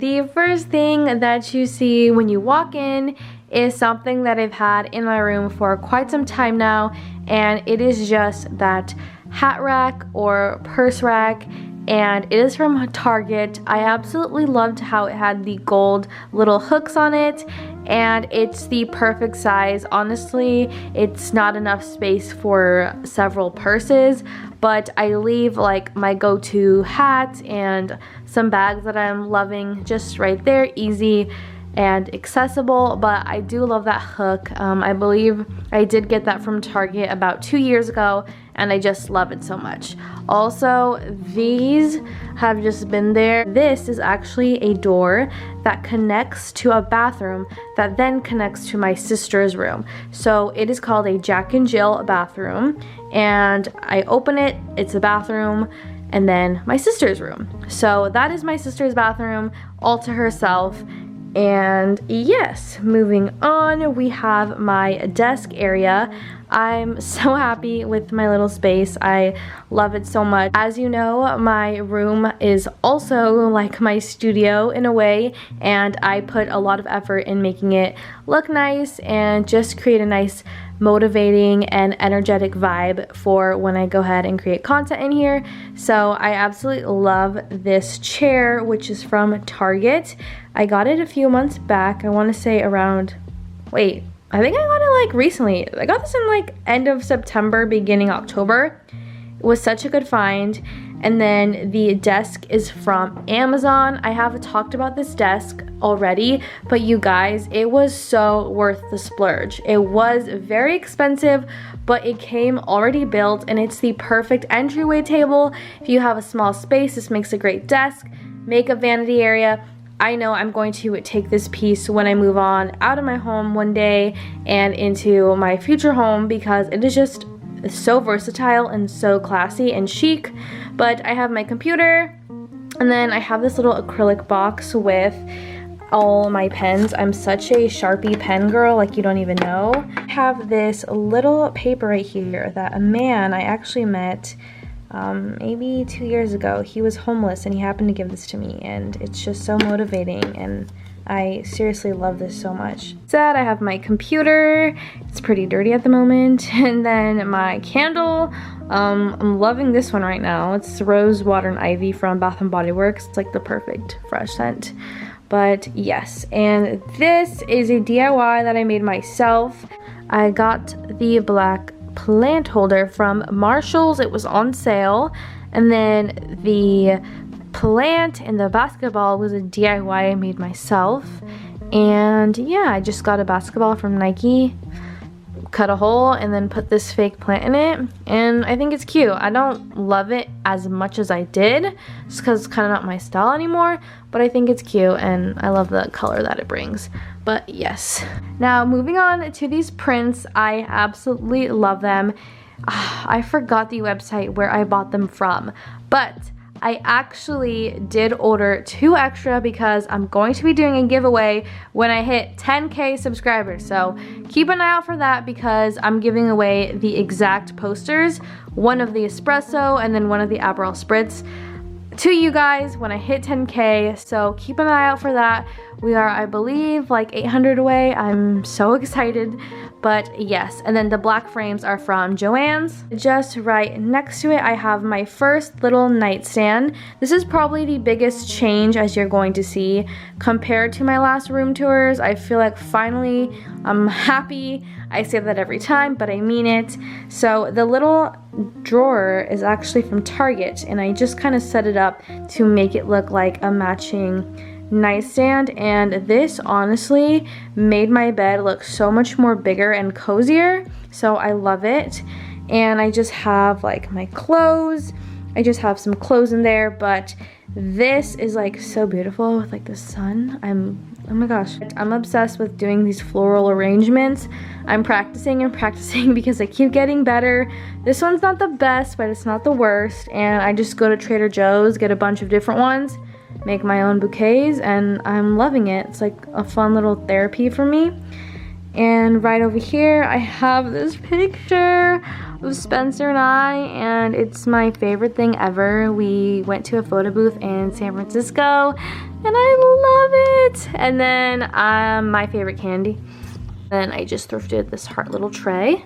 the first thing that you see when you walk in is something that I've had in my room for quite some time now, and it is just that hat rack or purse rack, and it is from Target. I absolutely loved how it had the gold little hooks on it, and it's the perfect size. Honestly, it's not enough space for several purses, but I leave like my go-to hat and some bags that I'm loving just right there, easy and accessible. But I do love that hook. I believe I did get that from Target about 2 years ago, and I just love it so much. Also, these have just been there. This is actually a door that connects to a bathroom that then connects to my sister's room. So it is called a Jack and Jill bathroom, and I open it, it's a bathroom, and then my sister's room. So that is my sister's bathroom all to herself. And yes, moving on, we have my desk area. I'm so happy with my little space. I love it so much. As you know, my room is also like my studio in a way, and I put a lot of effort in making it look nice and just create a nice motivating and energetic vibe for when I go ahead and create content in here. So I absolutely love this chair, which is from Target. I got it a few months back. I want to say around, wait, I think I got it like recently. I got this in like end of September, beginning October. It was such a good find. And then the desk is from Amazon. I have talked about this desk already, but you guys, it was so worth the splurge. It was very expensive, but it came already built, and it's the perfect entryway table. If you have a small space, this makes a great desk, makeup vanity area. I know I'm going to take this piece when I move on out of my home one day and into my future home, because it is just so versatile and so classy and chic. But I have my computer, and then I have this little acrylic box with all my pens. I'm such a Sharpie pen girl, like you don't even know. I have this little paper right here that a man I actually met maybe 2 years ago. He was homeless and he happened to give this to me, and it's just so motivating, and I seriously love this so much. That I have my computer. It's pretty dirty at the moment. And then my candle. I'm loving this one right now. It's Rose Water and Ivy from Bath & Body Works. It's like the perfect fresh scent. But yes, and this is a DIY that I made myself. I got the black plant holder from Marshall's. It was on sale. And then the plant and the basketball was a DIY I made myself. And yeah, I just got a basketball from Nike, cut a hole, and then put this fake plant in it, and I think it's cute. I don't love it as much as I did, just because it's kind of not my style anymore, but I think it's cute, and I love the color that it brings. But yes. Now moving on to these prints, I absolutely love them. I forgot the website where I bought them from, but I actually did order 2 extra because I'm going to be doing a giveaway when I hit 10K subscribers. So keep an eye out for that, because I'm giving away the exact posters, one of the espresso and then one of the Aperol Spritz, to you guys when I hit 10K. So keep an eye out for that. We are, I believe, like 800 away. I'm so excited. But yes, and then the black frames are from Joann's. Just right next to it, I have my first little nightstand. This is probably the biggest change, as you're going to see, compared to my last room tours. I feel like finally I'm happy. I say that every time, but I mean it. So the little drawer is actually from Target, and I just kind of set it up to make it look like a matching nightstand, and this honestly made my bed look so much more bigger and cozier, so I love it. And I just have like my clothes. I just have some clothes in there, but this is like so beautiful with like the sun. Oh my gosh, I'm obsessed with doing these floral arrangements. I'm practicing and practicing because I keep getting better. This one's not the best, but it's not the worst, and I just go to Trader Joe's, get a bunch of different ones, make my own bouquets, and I'm loving it. It's like a fun little therapy for me. And right over here, I have this picture of Spencer and I, and it's my favorite thing ever. We went to a photo booth in San Francisco, and I love it. And then my favorite candy. Then I just thrifted this heart little tray.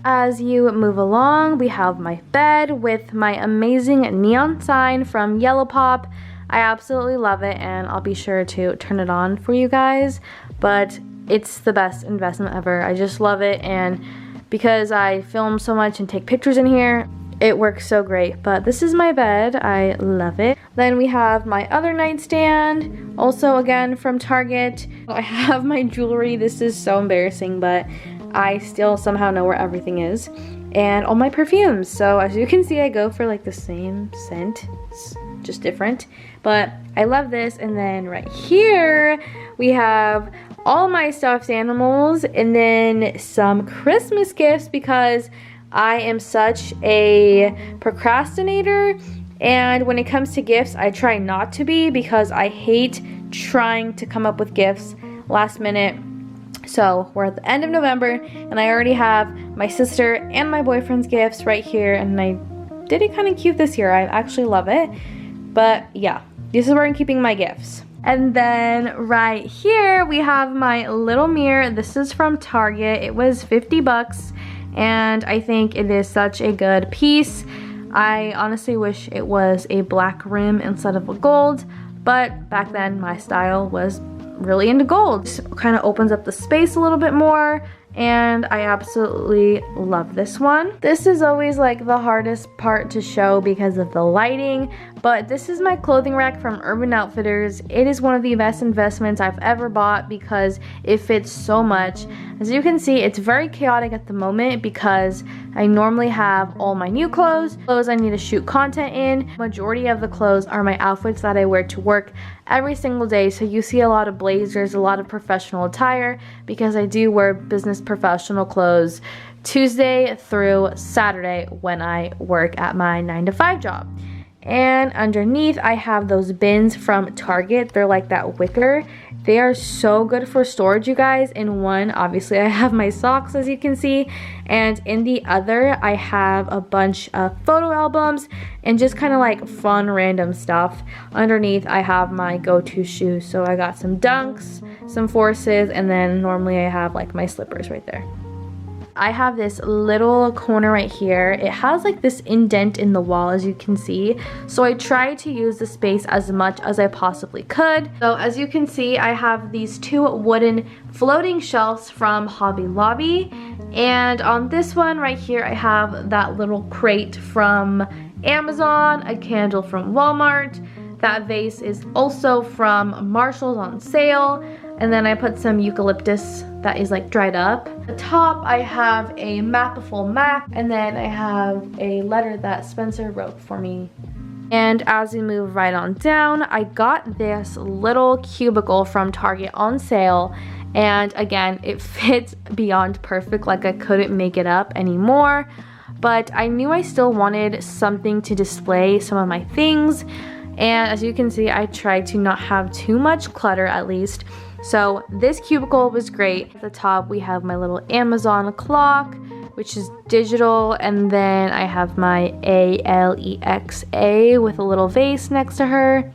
As you move along, we have my bed with my amazing neon sign from Yellow Pop. I absolutely love it, and I'll be sure to turn it on for you guys. But it's the best investment ever. I just love it, and because I film so much and take pictures in here, it works so great. But this is my bed. I love it. Then we have my other nightstand, also again from Target. I have my jewelry. This is so embarrassing, but I still somehow know where everything is. And all my perfumes. So as you can see, I go for like the same scent. It's just different. But I love this. And then right here, we have all my stuffed animals and then some Christmas gifts because I am such a procrastinator, and when it comes to gifts I try not to be because I hate trying to come up with gifts last minute. So we're at the end of November and I already have my sister and my boyfriend's gifts right here, and I did it kind of cute this year. I actually love it. But yeah, this is where I'm keeping my gifts. And then right here we have my little mirror. This is from Target. It was 50 bucks and I think it is such a good piece. I honestly wish it was a black rim instead of a gold, but back then my style was really into gold. Just kind of opens up the space a little bit more, and I absolutely love this one. This is always like the hardest part to show because of the lighting, but this is my clothing rack from Urban Outfitters. It is one of the best investments I've ever bought because it fits so much. As you can see, it's very chaotic at the moment because I normally have all my new clothes I need to shoot content in. Majority of the clothes are my outfits that I wear to work every single day, so you see a lot of blazers, a lot of professional attire because I do wear business professional clothes Tuesday through Saturday when I work at my 9-to-5 job. And underneath I have those bins from Target. They're like that wicker. They are so good for storage, you guys. In one, obviously I have my socks, as you can see, and in the other I have a bunch of photo albums and just kind of like fun random stuff. Underneath I have my go-to shoes, so I got some Dunks, some Forces, and then normally I have like my slippers right there. I have this little corner right here. It has like this indent in the wall, as you can see. So I tried to use the space as much as I possibly could. So as you can see, I have these two wooden floating shelves from Hobby Lobby. And on this one right here, I have that little crate from Amazon, a candle from Walmart. That vase is also from Marshall's on sale. And then I put some eucalyptus that is like dried up. At the top I have a mapiful map, and then I have a letter that Spencer wrote for me. And as we move right on down, I got this little cubicle from Target on sale, and again, it fits beyond perfect. Like I couldn't make it up anymore, but I knew I still wanted something to display some of my things. And as you can see, I tried to not have too much clutter at least. So this cubicle was great. At the top we have my little Amazon clock, which is digital, and then I have my Alexa with a little vase next to her.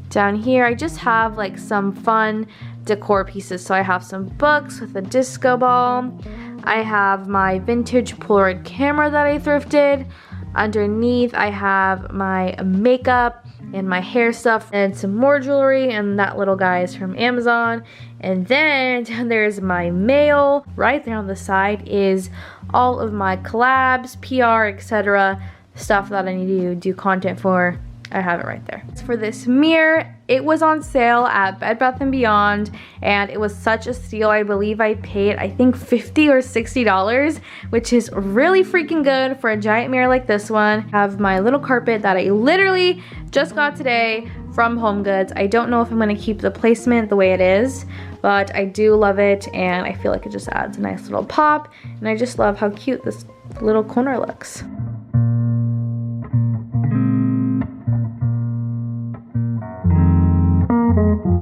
Down here I just have like some fun decor pieces. So I have some books with a disco ball. I have my vintage Polaroid camera that I thrifted. Underneath I have my makeup and my hair stuff and some more jewelry, and that little guy is from Amazon. And then there's my mail. Right there on the side is all of my collabs, PR, etc. stuff that I need to do content for. I have it right there. As for this mirror, it was on sale at Bed Bath & Beyond, and it was such a steal. I believe I paid, I think $50 or $60, which is really freaking good for a giant mirror like this one. I have my little carpet that I literally just got today from HomeGoods. I don't know if I'm gonna keep the placement the way it is, but I do love it, and I feel like it just adds a nice little pop, and I just love how cute this little corner looks.